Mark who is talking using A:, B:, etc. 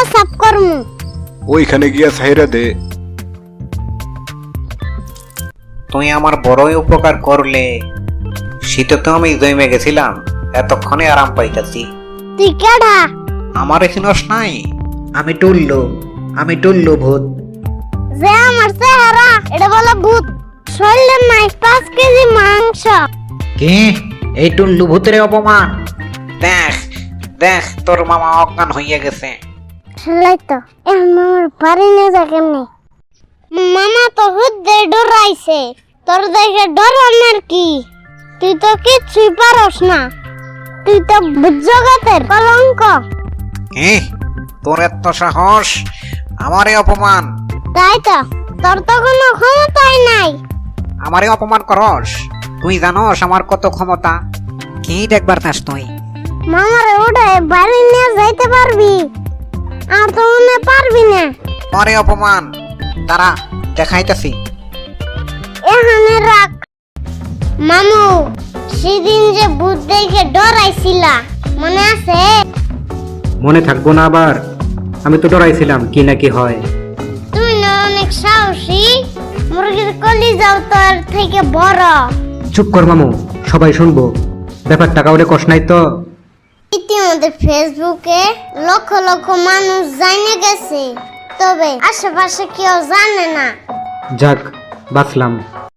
A: প্রসাব করমু।
B: ওইখানে গিয়া ছাইরা দে।
C: তুই আমার বড়ই উপকার করলে। শীতে তো আমি জমে গেছিলাম, এতক্ষণে আরাম পাইতাছি।
A: তুই কেডা?
C: আমার চিনস নাই? আমি টুল্লু ভূত।
A: যে আমার চেহারা এটা বলে ভূত। শরীরে নাই 5 কেজি মাংস।
C: কি? এই টুল্লু ভূতের অপমান? দেখ দেখ, তোর মামা অজ্ঞান হইয়া গেছে।
A: সেলাই তো এখন মামার বাড়ি নিয়ে যা কেমনি? মামা তো ভূত দিয়ে ডরাইছে, তোর দেখে ডরানোর কি? তুই তো কিচ্ছুই পারস না, তুই তো ভূত জগতের কলঙ্ক।
C: কি? তোর এত সাহস? আমারে অপমান?
A: তাই তো, তোর তো কোনো ক্ষমতাই নাই।
C: আমারে অপমান করস? তুই জানোস আমার কত ক্ষমতা? কি দেখবার চাস তুই?
A: মামারে উঠে বাড়ি নিয়ে যাইতে পারবি? আর তো মনে পারবি না।
C: আমারে অপমান? দাঁড়া, দেখাইতাছি।
A: এখানে রাখ। মামু, সেদিন যে ভূত দেখে ডরাইছিলা মনে আছে?
D: মনে থাকবো না আবার? আমি তো ডরাইছিলাম কি না কি হয়।
A: তুই না অনেক সাহসী, মুরগির কলিজাও তোর থেকে বড়।
D: চুপ কর মামু, সবাই শুনবো। ব্যাপারটা কাউরে কষ্ট নাই তো?
A: ইতিমধ্যে ফেসবুকে লক্ষ লক্ষ মানুষ জানে গেছে, তবে আশেপাশে কেউ জানে না।
D: যাক, বাঁচলাম।